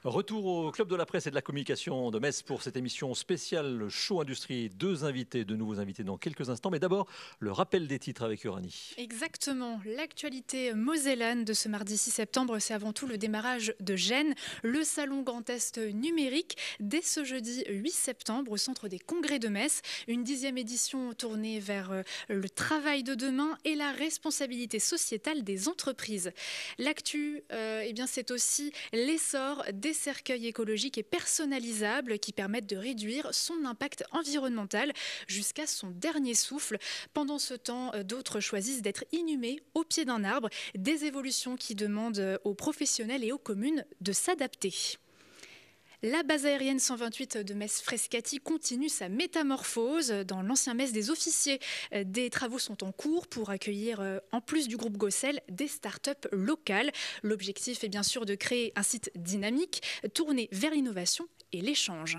Retour au Club de la presse et de la communication de Metz pour cette émission spéciale Show Industrie. Deux nouveaux invités dans quelques instants. Mais d'abord, le rappel des titres avec Uranie. Exactement. L'actualité mosellane de ce mardi 6 septembre, c'est avant tout le démarrage de Gênes, le salon Grand Est numérique, dès ce jeudi 8 septembre au centre des congrès de Metz. Une 10e édition tournée vers le travail de demain et la responsabilité sociétale des entreprises. L'actu, c'est aussi l'essor des cercueils écologiques et personnalisables qui permettent de réduire son impact environnemental jusqu'à son dernier souffle. Pendant ce temps, d'autres choisissent d'être inhumés au pied d'un arbre, des évolutions qui demandent aux professionnels et aux communes de s'adapter. La base aérienne 128 de Metz-Frascati continue sa métamorphose. Dans l'ancien Metz des officiers, des travaux sont en cours pour accueillir, en plus du groupe Gossel, des start-up locales. L'objectif est bien sûr de créer un site dynamique, tourné vers l'innovation et l'échange.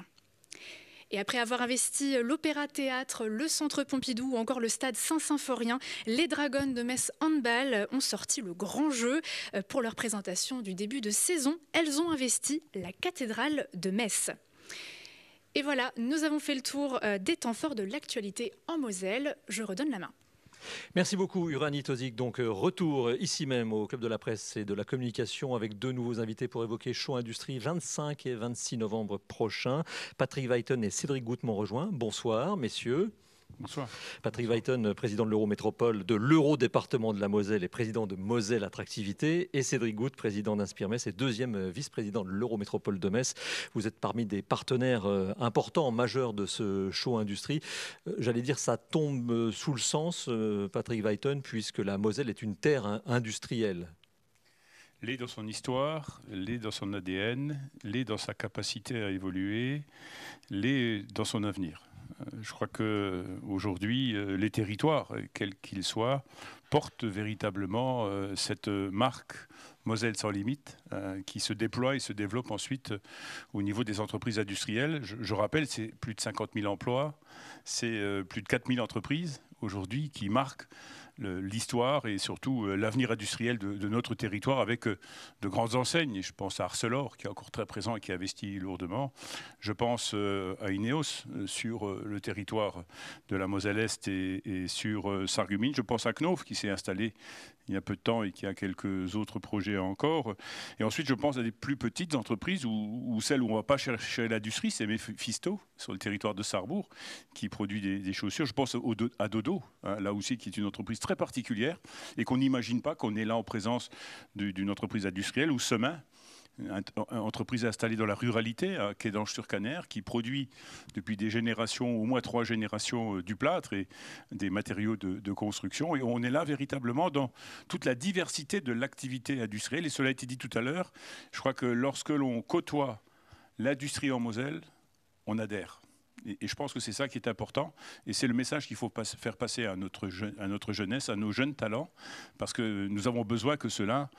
Et après avoir investi l'Opéra-Théâtre, le Centre Pompidou ou encore le Stade Saint-Symphorien, les Dragons de Metz Handball ont sorti le grand jeu. Pour leur présentation du début de saison, elles ont investi la cathédrale de Metz. Et voilà, nous avons fait le tour des temps forts de l'actualité en Moselle. Je redonne la main. Merci beaucoup Uranie Tozic. Donc retour ici même au Club de la presse et de la communication avec deux nouveaux invités pour évoquer Show Industrie 25 et 26 novembre prochains. Patrick Weiten et Cédric Goutte m'ont rejoint. Bonsoir messieurs. Bonsoir. Patrick Weiten, président de l'Eurométropole, de l'Eurodépartement de la Moselle et président de Moselle Attractivité. Et Cédric Goutte, président d'Inspire Metz et deuxième vice-président de l'Eurométropole de Metz. Vous êtes parmi des partenaires importants, majeurs de ce Show Industrie. J'allais dire, ça tombe sous le sens, Patrick Weiten, puisque la Moselle est une terre industrielle. L'est dans son histoire, l'est dans son ADN, l'est dans sa capacité à évoluer, l'est dans son avenir. Je crois qu'aujourd'hui, les territoires, quels qu'ils soient, portent véritablement cette marque Moselle sans limite, qui se déploie et se développe ensuite au niveau des entreprises industrielles. Je rappelle, c'est plus de 50 000 emplois, c'est plus de 4 000 entreprises aujourd'hui qui marquent l'histoire et surtout l'avenir industriel de notre territoire avec de grandes enseignes. Je pense à Arcelor, qui est encore très présent et qui investit lourdement. Je pense à Ineos sur le territoire de la Moselle-Est et sur Sarreguemines. Je pense à Knauf, qui s'est installé il y a peu de temps et qui a quelques autres projets encore. Et ensuite, je pense à des plus petites entreprises ou celles où on ne va pas chercher l'industrie, c'est Mephisto, sur le territoire de Sarrebourg, qui produit des chaussures. Je pense à Dodo, hein, là aussi, qui est une entreprise très particulière et qu'on n'imagine pas qu'on est là en présence d'une entreprise industrielle, ou Semin, une entreprise installée dans la ruralité à Kédange-sur-Caner, qui produit depuis des générations, au moins 3 générations, du plâtre et des matériaux de construction. Et on est là véritablement dans toute la diversité de l'activité industrielle. Et cela a été dit tout à l'heure, je crois que lorsque l'on côtoie l'industrie en Moselle, on adhère. Et je pense que c'est ça qui est important. Et c'est le message qu'il faut faire passer à notre jeunesse, à nos jeunes talents, parce que nous avons besoin que cela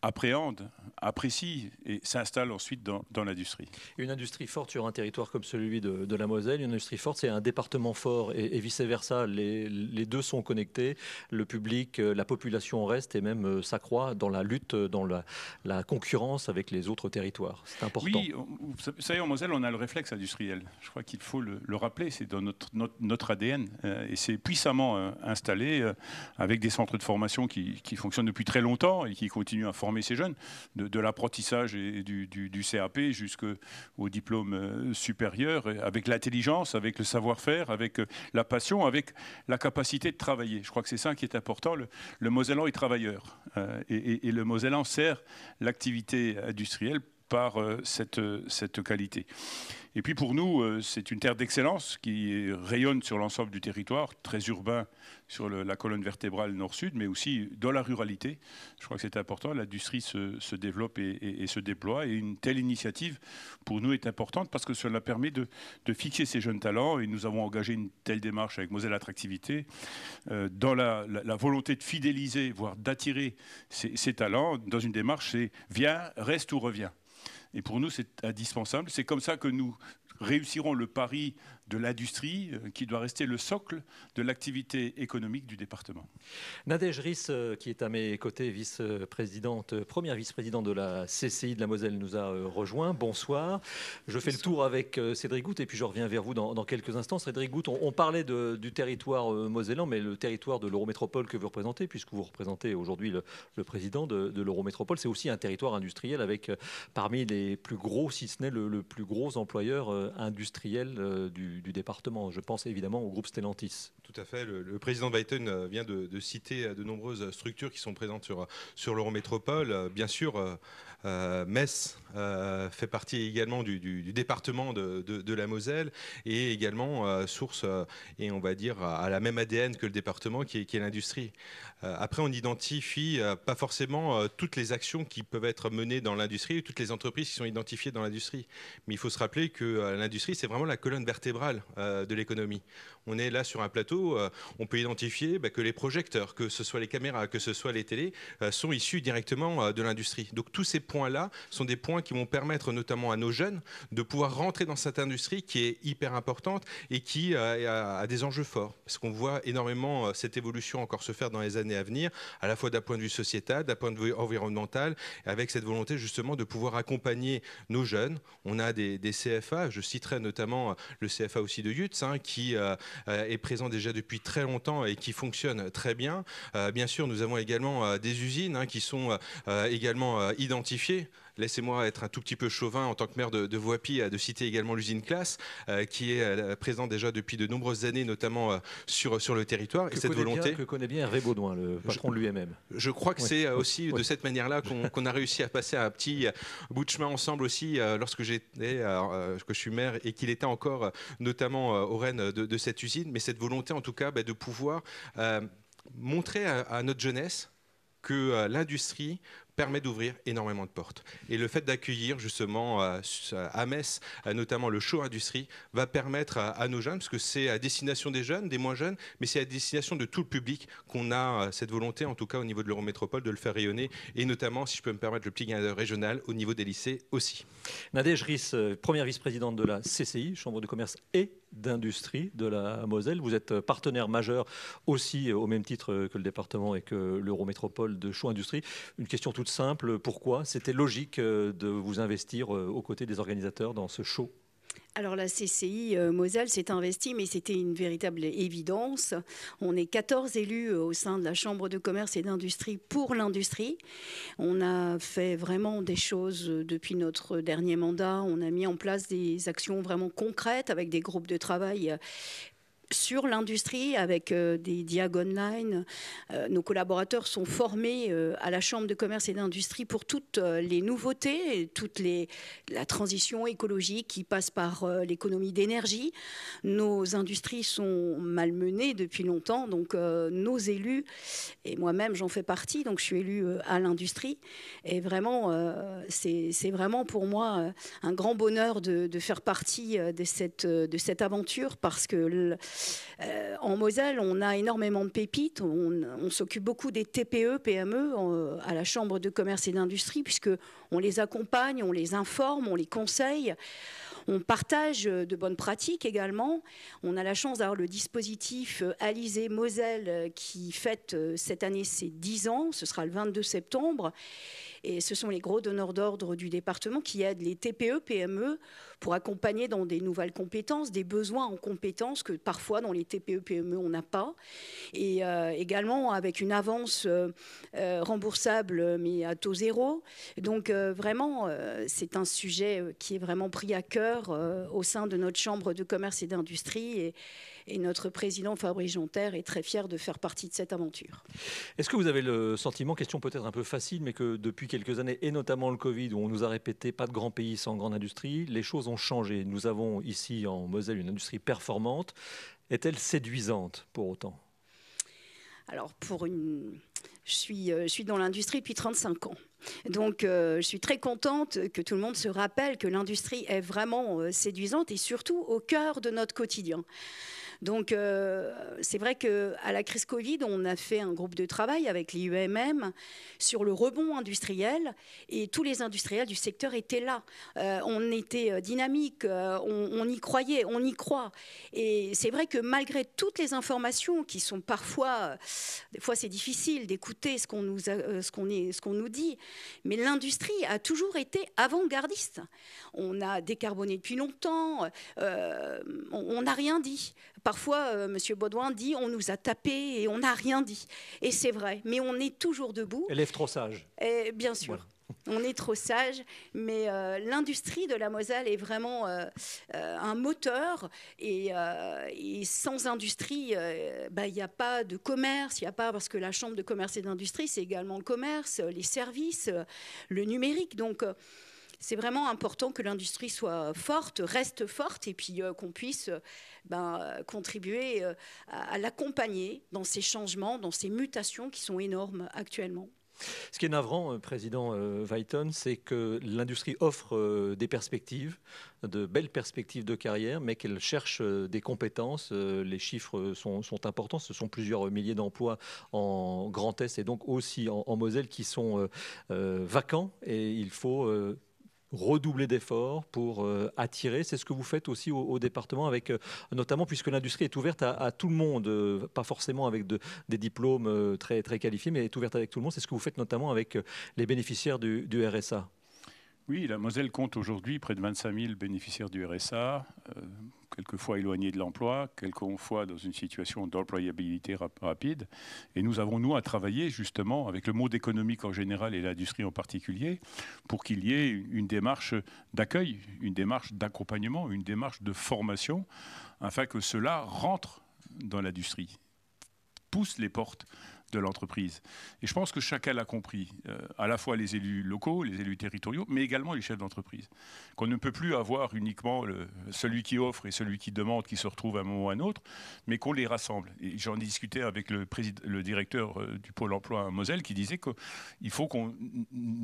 appréhende, apprécie et s'installe ensuite dans l'industrie. Une industrie forte sur un territoire comme celui de la Moselle, une industrie forte, c'est un département fort et vice-versa. Les deux sont connectés, le public, la population reste et même s'accroît dans la lutte, dans la concurrence avec les autres territoires. C'est important. Oui, vous savez, en Moselle, on a le réflexe industriel. Je crois qu'il faut le rappeler, c'est dans notre ADN et c'est puissamment installé avec des centres de formation qui fonctionnent depuis très longtemps et qui continuent à former ces jeunes, de l'apprentissage et du CAP jusqu'au diplôme supérieur, avec l'intelligence, avec le savoir-faire, avec la passion, avec la capacité de travailler. Je crois que c'est ça qui est important. Le Mosellan est travailleur et le Mosellan sert l'activité industrielle par cette qualité. Et puis pour nous, c'est une terre d'excellence qui rayonne sur l'ensemble du territoire, très urbain sur la colonne vertébrale nord-sud, mais aussi dans la ruralité. Je crois que c'est important, l'industrie se développe et se déploie, et une telle initiative pour nous est importante parce que cela permet de fixer ces jeunes talents, et nous avons engagé une telle démarche avec Moselle Attractivité, dans la volonté de fidéliser, voire d'attirer ces talents, dans une démarche, c'est viens, reste ou reviens. Et pour nous, c'est indispensable. C'est comme ça que nous réussirons le pari de l'industrie qui doit rester le socle de l'activité économique du département. Nadège Riss, qui est à mes côtés, première vice-présidente de la CCI de la Moselle, nous a rejoint. Bonsoir. Je fais le tour avec Cédric Goutte et puis je reviens vers vous dans quelques instants. Cédric Goutte, on parlait du territoire mosellan, mais le territoire de l'Eurométropole que vous représentez, puisque vous représentez aujourd'hui le président de l'Eurométropole, c'est aussi un territoire industriel avec parmi les plus gros, si ce n'est le plus gros employeur industriel du département. Je pense évidemment au groupe Stellantis. Tout à fait. Le président Biden vient de citer de nombreuses structures qui sont présentes sur l'Eurométropole. Bien sûr, Metz fait partie également du département de la Moselle et également source, et on va dire, à la même ADN que le département qui est l'industrie. Après, on identifie pas forcément toutes les actions qui peuvent être menées dans l'industrie, toutes les entreprises qui sont identifiées dans l'industrie. Mais il faut se rappeler que l'industrie, c'est vraiment la colonne vertébrale de l'économie. On est là sur un plateau, on peut identifier que les projecteurs, que ce soit les caméras, que ce soit les télés, sont issus directement de l'industrie. Donc tous ces points-là sont des points qui vont permettre notamment à nos jeunes de pouvoir rentrer dans cette industrie qui est hyper importante et qui a des enjeux forts. Parce qu'on voit énormément cette évolution encore se faire dans les années à venir, à la fois d'un point de vue sociétal, d'un point de vue environnemental, avec cette volonté justement de pouvoir accompagner nos jeunes. On a des CFA, je citerai notamment le CFA aussi de Yutz, qui est présent déjà depuis très longtemps et qui fonctionne très bien. Bien sûr, nous avons également des usines qui sont également identifiées. Laissez-moi être un tout petit peu chauvin en tant que maire de Voipy, de citer également l'usine Classe, qui est présente déjà depuis de nombreuses années, notamment sur le territoire. Et cette volonté que connaît bien Hervé Baudouin, le patron de l'UMM. Je crois que c'est aussi de cette manière-là qu'on a réussi à passer un petit bout de chemin ensemble aussi lorsque que je suis maire et qu'il était encore notamment au rênes de cette usine. Mais cette volonté, en tout cas, de pouvoir montrer à notre jeunesse que l'industrie permet d'ouvrir énormément de portes. Et le fait d'accueillir justement à Metz, notamment le show industrie, va permettre à nos jeunes, parce que c'est à destination des jeunes, des moins jeunes, mais c'est à destination de tout le public qu'on a cette volonté, en tout cas au niveau de l'Eurométropole, de le faire rayonner, et notamment, si je peux me permettre, le petit gain régional au niveau des lycées aussi. Nadège Riss, première vice-présidente de la CCI, Chambre de commerce et d'industrie de la Moselle. Vous êtes partenaire majeur aussi, au même titre que le département et que l'Eurométropole de Show Industrie. Une question toute simple, pourquoi c'était logique de vous investir aux côtés des organisateurs dans ce show ? Alors la CCI Moselle s'est investie, mais c'était une véritable évidence. On est 14 élus au sein de la Chambre de commerce et d'industrie pour l'industrie. On a fait vraiment des choses depuis notre dernier mandat. On a mis en place des actions vraiment concrètes avec des groupes de travail sur l'industrie avec des Diagon Line. Nos collaborateurs sont formés à la Chambre de commerce et d'industrie pour toutes les nouveautés, la transition écologique qui passe par l'économie d'énergie. Nos industries sont malmenées depuis longtemps, donc nos élus, et moi-même j'en fais partie, donc je suis élue à l'industrie. Et vraiment, c'est vraiment pour moi un grand bonheur de faire partie de cette aventure parce que en Moselle, on a énormément de pépites. On s'occupe beaucoup des TPE, PME à la Chambre de commerce et d'industrie, puisqu'on les accompagne, on les informe, on les conseille. On partage de bonnes pratiques également. On a la chance d'avoir le dispositif Alizé Moselle qui fête cette année ses 10 ans. Ce sera le 22 septembre. Et ce sont les gros donneurs d'ordre du département qui aident les TPE, PME pour accompagner dans des nouvelles compétences, des besoins en compétences que parfois dans les TPE, PME, on n'a pas. Et également avec une avance remboursable, mais à taux zéro. Donc vraiment, c'est un sujet qui est vraiment pris à cœur au sein de notre Chambre de commerce et d'industrie. Et notre président Fabrice Jonter est très fier de faire partie de cette aventure. Est-ce que vous avez le sentiment, question peut-être un peu facile, mais que depuis quelques années, et notamment le Covid, où on nous a répété pas de grand pays sans grande industrie, les choses ont changé. Nous avons ici en Moselle une industrie performante. Est-elle séduisante pour autant ? Alors je suis dans l'industrie depuis 35 ans. Donc je suis très contente que tout le monde se rappelle que l'industrie est vraiment séduisante et surtout au cœur de notre quotidien. Donc, c'est vrai qu'à la crise Covid, on a fait un groupe de travail avec l'IUMM sur le rebond industriel et tous les industriels du secteur étaient là. On était dynamique, on y croyait, on y croit. Et c'est vrai que malgré toutes les informations qui sont parfois, des fois c'est difficile d'écouter ce qu'on nous dit, mais l'industrie a toujours été avant-gardiste. On a décarboné depuis longtemps, on n'a rien dit. Parfois, M. Baudouin dit on nous a tapé et on n'a rien dit. Et c'est vrai, mais on est toujours debout. Élève trop sage. Et bien sûr. Voilà. On est trop sage, mais l'industrie de la Moselle est vraiment un moteur. Et sans industrie, il n'y a pas de commerce, il n'y a pas, parce que la Chambre de commerce et d'industrie, c'est également le commerce, les services, le numérique. Donc, c'est vraiment important que l'industrie soit forte, reste forte, et puis qu'on puisse contribuer à l'accompagner dans ces changements, dans ces mutations qui sont énormes actuellement. Ce qui est navrant, Président Weyton, c'est que l'industrie offre des perspectives, de belles perspectives de carrière, mais qu'elle cherche des compétences. Les chiffres sont importants. Ce sont plusieurs milliers d'emplois en Grand Est et donc aussi en Moselle qui sont vacants. Et il faut redoubler d'efforts pour attirer. C'est ce que vous faites aussi au département, avec, notamment puisque l'industrie est ouverte à tout le monde, pas forcément avec des diplômes très, très qualifiés, mais est ouverte avec tout le monde. C'est ce que vous faites notamment avec les bénéficiaires du RSA. Oui, la Moselle compte aujourd'hui près de 25 000 bénéficiaires du RSA, quelquefois éloignés de l'emploi, quelquefois dans une situation d'employabilité rapide. Et nous avons, nous, à travailler justement avec le monde économique en général et l'industrie en particulier, pour qu'il y ait une démarche d'accueil, une démarche d'accompagnement, une démarche de formation, afin que cela rentre dans l'industrie, pousse les portes de l'entreprise. Et je pense que chacun l'a compris, à la fois les élus locaux, les élus territoriaux, mais également les chefs d'entreprise. Qu'on ne peut plus avoir uniquement celui qui offre et celui qui demande qui se retrouvent à un moment ou à un autre, mais qu'on les rassemble. Et j'en ai discuté avec le directeur du Pôle emploi à Moselle qui disait qu'il faut qu'on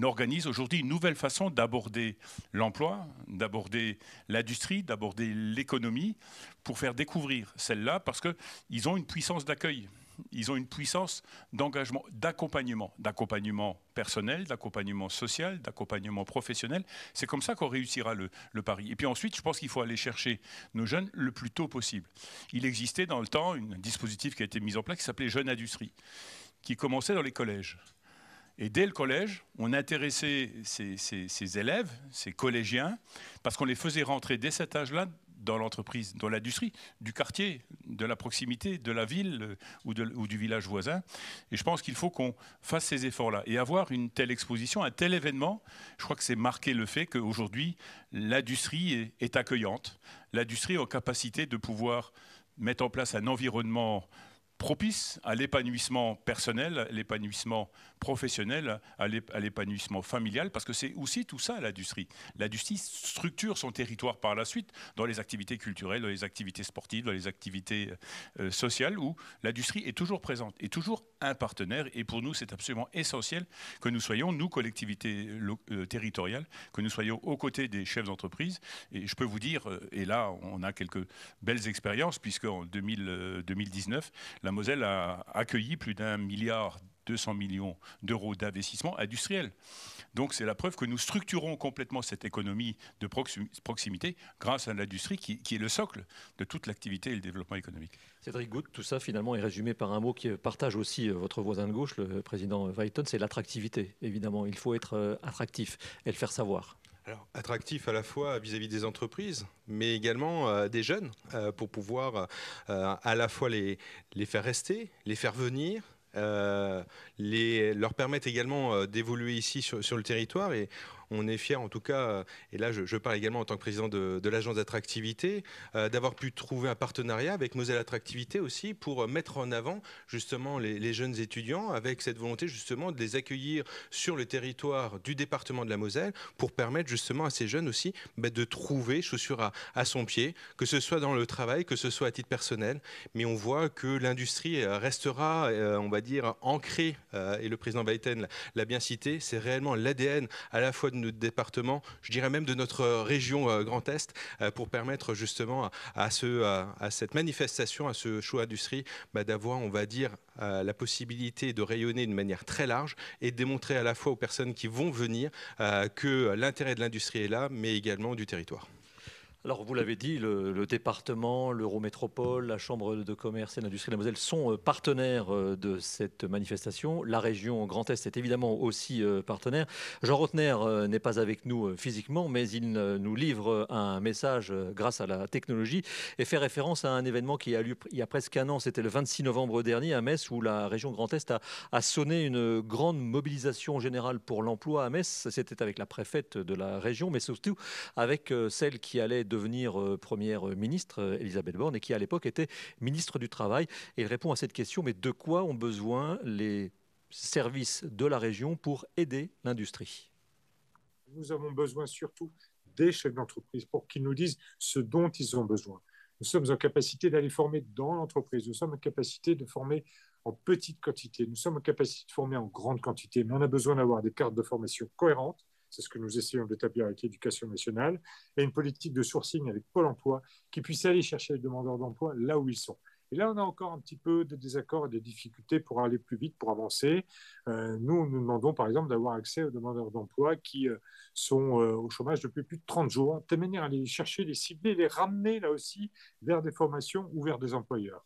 organise aujourd'hui une nouvelle façon d'aborder l'emploi, d'aborder l'industrie, d'aborder l'économie, pour faire découvrir celle-là, parce qu'ils ont une puissance d'accueil. Ils ont une puissance d'engagement, d'accompagnement personnel, d'accompagnement social, d'accompagnement professionnel. C'est comme ça qu'on réussira le pari. Et puis ensuite, je pense qu'il faut aller chercher nos jeunes le plus tôt possible. Il existait dans le temps un dispositif qui a été mis en place qui s'appelait Jeunes Industrie, qui commençait dans les collèges. Et dès le collège, on intéressait ces élèves, ces collégiens, parce qu'on les faisait rentrer dès cet âge-là dans l'entreprise, dans l'industrie, du quartier, de la proximité, de la ville ou du village voisin. Et je pense qu'il faut qu'on fasse ces efforts-là. Et avoir une telle exposition, un tel événement, je crois que c'est marquer le fait qu'aujourd'hui, l'industrie est accueillante. L'industrie est en capacité de pouvoir mettre en place un environnement propice à l'épanouissement personnel, à l'épanouissement professionnel, à l'épanouissement familial, parce que c'est aussi tout ça l'industrie. L'industrie structure son territoire par la suite dans les activités culturelles, dans les activités sportives, dans les activités sociales, où l'industrie est toujours présente, est toujours un partenaire. Et pour nous, c'est absolument essentiel que nous soyons, nous, collectivités territoriales, que nous soyons aux côtés des chefs d'entreprise. Et je peux vous dire, et là, on a quelques belles expériences, puisqu'en 2019, la Moselle a accueilli plus d'1,2 milliard d'euros d'investissement industriel. Donc c'est la preuve que nous structurons complètement cette économie de proximité grâce à l'industrie qui est le socle de toute l'activité et le développement économique. Cédric Goutte, tout ça finalement est résumé par un mot qui partage aussi votre voisin de gauche, le président Weyton, c'est l'attractivité. Évidemment, il faut être attractif et le faire savoir. Alors, attractif à la fois vis-à-vis des entreprises, mais également des jeunes, pour pouvoir à la fois les faire rester, les faire venir, leur permettre également d'évoluer ici sur le territoire. Et on est fiers en tout cas, et là je parle également en tant que président de l'agence d'attractivité, d'avoir pu trouver un partenariat avec Moselle Attractivité aussi pour mettre en avant justement les jeunes étudiants, avec cette volonté justement de les accueillir sur le territoire du département de la Moselle pour permettre justement à ces jeunes aussi de trouver chaussure à son pied, que ce soit dans le travail, que ce soit à titre personnel. Mais on voit que l'industrie restera, on va dire, ancrée, et le président Weyton l'a bien cité, c'est réellement l'ADN à la fois de de notre département, je dirais même de notre région Grand Est, pour permettre justement à cette manifestation, à ce show industrie, d'avoir, on va dire, la possibilité de rayonner de manière très large et de démontrer à la fois aux personnes qui vont venir que l'intérêt de l'industrie est là, mais également du territoire. Alors, vous l'avez dit, le département, l'Eurométropole, la Chambre de commerce et d'industrie de la Moselle sont partenaires de cette manifestation. La région Grand Est est évidemment aussi partenaire. Jean Rotner n'est pas avec nous physiquement, mais il nous livre un message grâce à la technologie et fait référence à un événement qui a lieu il y a presque un an. C'était le 26 novembre dernier à Metz, où la région Grand Est a sonné une grande mobilisation générale pour l'emploi à Metz. C'était avec la préfète de la région, mais surtout avec celle qui allait devenir première ministre, Elisabeth Borne, et qui à l'époque était ministre du Travail. Et il répond à cette question, mais de quoi ont besoin les services de la région pour aider l'industrie? Nous avons besoin surtout des chefs d'entreprise pour qu'ils nous disent ce dont ils ont besoin. Nous sommes en capacité d'aller former dans l'entreprise, nous sommes en capacité de former en petite quantité, nous sommes en capacité de former en grande quantité, mais on a besoin d'avoir des cartes de formation cohérentes. C'est ce que nous essayons d'établir avec l'Éducation nationale, et une politique de sourcing avec Pôle emploi qui puisse aller chercher les demandeurs d'emploi là où ils sont. Et là, on a encore un petit peu de désaccords et de difficultés pour aller plus vite, pour avancer. Nous demandons par exemple d'avoir accès aux demandeurs d'emploi qui sont au chômage depuis plus de 30 jours, de telle manière à les chercher, les cibler, les ramener là aussi vers des formations ou vers des employeurs.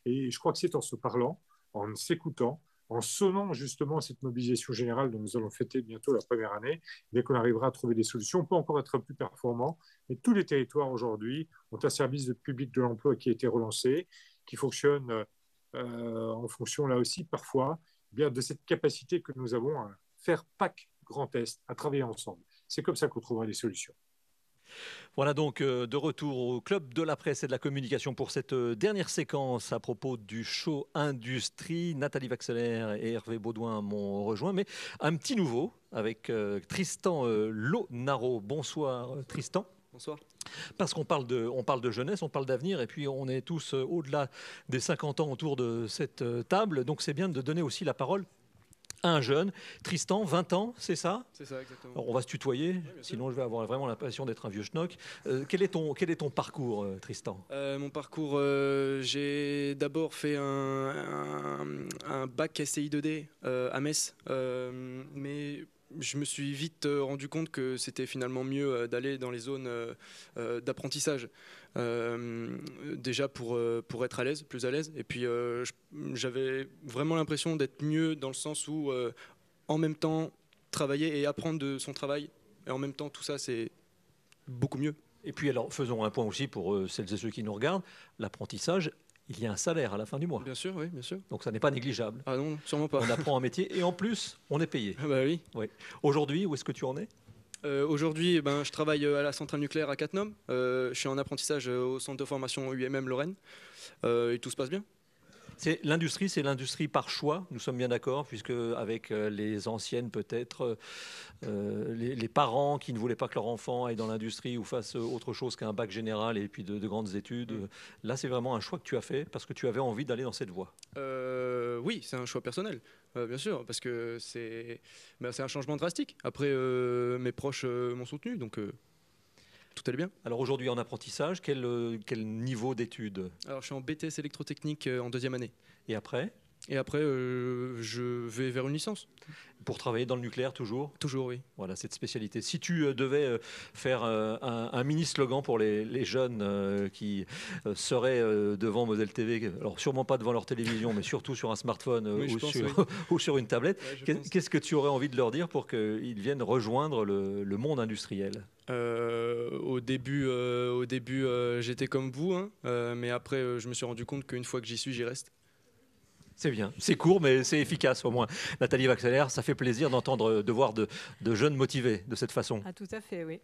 Et je crois que c'est en se parlant, en s'écoutant, en sonnant justement cette mobilisation générale dont nous allons fêter bientôt la première année, dès qu'on arrivera à trouver des solutions. On peut encore être plus performant, mais tous les territoires aujourd'hui ont un service public de l'emploi qui a été relancé, qui fonctionne en fonction là aussi parfois bien de cette capacité que nous avons à faire PAC Grand Est, à travailler ensemble. C'est comme ça qu'on trouvera des solutions. Voilà donc de retour au Club de la presse et de la communication pour cette dernière séquence à propos du show Industrie. Nathalie Vaxelaire et Hervé Baudouin m'ont rejoint, mais un petit nouveau avec Tristan Lonaro. Bonsoir Tristan. Bonsoir. Parce qu'on parle de jeunesse, on parle d'avenir, et puis on est tous au-delà des 50 ans autour de cette table, donc c'est bien de donner aussi la parole un jeune. Tristan, 20 ans, c'est ça? C'est ça, exactement. Alors, on va se tutoyer, sinon je vais avoir vraiment l'impression d'être un vieux schnock. Quel est ton parcours, Tristan? Mon parcours, j'ai d'abord fait un bac SCI 2D à Metz, mais je me suis vite rendu compte que c'était finalement mieux d'aller dans les zones d'apprentissage. Déjà pour être à l'aise, plus à l'aise. Et puis j'avais vraiment l'impression d'être mieux dans le sens où en même temps travailler et apprendre de son travail, et en même temps tout ça c'est beaucoup mieux. Et puis alors faisons un point aussi pour celles et ceux qui nous regardent, l'apprentissage. Il y a un salaire à la fin du mois. Bien sûr, oui, bien sûr. Donc ça n'est pas négligeable. Ah non, sûrement pas. On apprend un métier et en plus, on est payé. Ah bah oui. Oui. Aujourd'hui, où est-ce que tu en es? Aujourd'hui, je travaille à la centrale nucléaire à Cattenom. Je suis en apprentissage au centre de formation UMM Lorraine. Et tout se passe bien. C'est l'industrie par choix, nous sommes bien d'accord, puisque avec les anciennes peut-être, les parents qui ne voulaient pas que leur enfant aille dans l'industrie ou fasse autre chose qu'un bac général et puis de grandes études, là c'est vraiment un choix que tu as fait parce que tu avais envie d'aller dans cette voie. Oui, c'est un choix personnel, bien sûr, parce que c'est un changement drastique. Après, mes proches m'ont soutenu, donc tout allait bien. Alors aujourd'hui en apprentissage, quel niveau d'études? Alors je suis en BTS électrotechnique en 2e année. Et après? Et après, je vais vers une licence. Pour travailler dans le nucléaire toujours? Toujours, oui. Voilà, cette spécialité. Si tu devais faire un mini slogan pour les jeunes qui seraient devant Moselle TV, alors sûrement pas devant leur télévision, mais surtout sur un smartphone oui, ou sur une tablette, ouais, qu'est-ce que tu aurais envie de leur dire pour qu'ils viennent rejoindre le monde industriel? Au début, j'étais comme vous, hein, mais après, je me suis rendu compte qu'une fois que j'y suis, j'y reste. C'est bien, c'est court mais c'est efficace au moins. Nathalie Vaxelaire, ça fait plaisir de voir de jeunes motivés de cette façon. Ah, tout à fait, oui.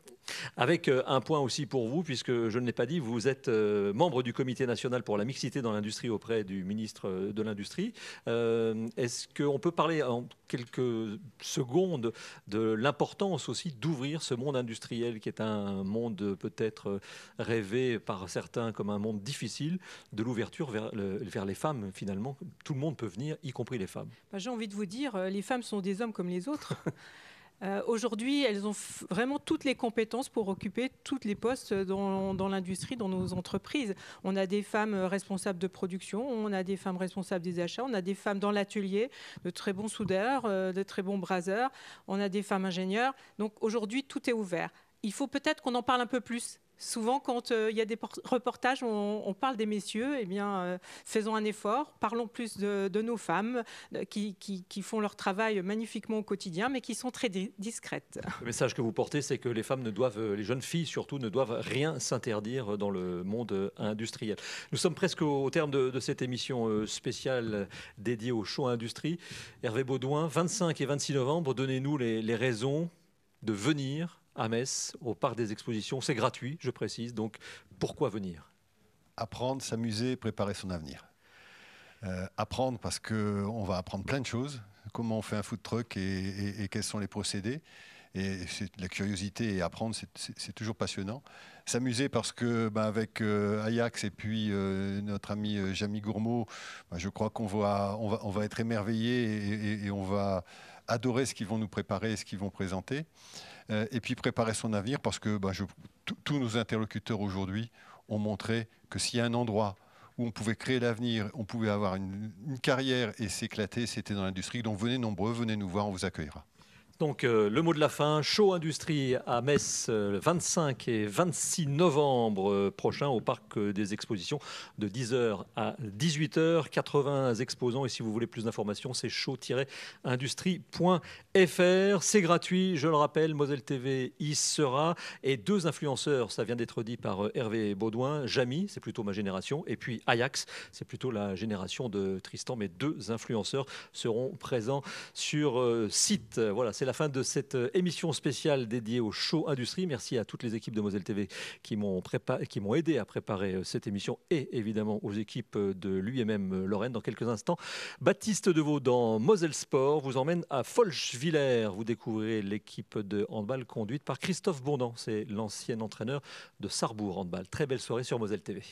Avec un point aussi pour vous, puisque je ne l'ai pas dit, vous êtes membre du Comité national pour la mixité dans l'industrie auprès du ministre de l'Industrie. Est-ce qu'on peut parler en quelques secondes de l'importance aussi d'ouvrir ce monde industriel qui est un monde peut-être rêvé par certains comme un monde difficile, de l'ouverture vers les femmes finalement? Tout le monde peut venir, y compris les femmes. J'ai envie de vous dire, les femmes sont des hommes comme les autres. Aujourd'hui, elles ont vraiment toutes les compétences pour occuper tous les postes dans l'industrie, dans nos entreprises. On a des femmes responsables de production, on a des femmes responsables des achats, on a des femmes dans l'atelier, de très bons soudeurs, de très bons braseurs, on a des femmes ingénieurs. Donc aujourd'hui, tout est ouvert. Il faut peut-être qu'on en parle un peu plus. Souvent, quand il y a des reportages, on parle des messieurs. Eh bien, faisons un effort, parlons plus de nos femmes qui font leur travail magnifiquement au quotidien, mais qui sont très discrètes. Le message que vous portez, c'est que les femmes ne doivent, les jeunes filles surtout, ne doivent rien s'interdire dans le monde industriel. Nous sommes presque au terme de cette émission spéciale dédiée au show industrie. Hervé Baudouin, 25 et 26 novembre, donnez-nous les raisons de venir à Metz, au Parc des Expositions. C'est gratuit, je précise. Donc, pourquoi venir? Apprendre, s'amuser, préparer son avenir. Apprendre parce qu'on va apprendre plein de choses. Comment on fait un food truck et quels sont les procédés. Et la curiosité et apprendre, c'est toujours passionnant. S'amuser parce que avec Ajax et puis notre ami Jamie Gourmaud, je crois qu'on va être émerveillés et on va adorer ce qu'ils vont nous préparer et ce qu'ils vont présenter. Et puis préparer son avenir parce que tous nos interlocuteurs aujourd'hui ont montré que s'il y a un endroit où on pouvait créer l'avenir, on pouvait avoir une carrière et s'éclater, c'était dans l'industrie. Donc venez nombreux, venez nous voir, on vous accueillera. Donc le mot de la fin, show industrie à Metz le 25 et 26 novembre prochain au Parc des Expositions de 10h à 18h. 80 exposants et si vous voulez plus d'informations, c'est show-industrie.fr. C'est gratuit, je le rappelle, Moselle TV y sera. Et 2 influenceurs, ça vient d'être dit par Hervé Baudouin. Jamie, c'est plutôt ma génération, et puis Ajax, c'est plutôt la génération de Tristan. Mais 2 influenceurs seront présents sur site. Voilà, c'est la fin de cette émission spéciale dédiée au show industrie. Merci à toutes les équipes de Moselle TV qui m'ont aidé à préparer cette émission et évidemment aux équipes de l'UMM Lorraine. Dans quelques instants, Baptiste Deveau dans Moselle Sport vous emmène à Folchwiller. Vous découvrirez l'équipe de handball conduite par Christophe Bourdan. C'est l'ancien entraîneur de Sarrebourg handball. Très belle soirée sur Moselle TV.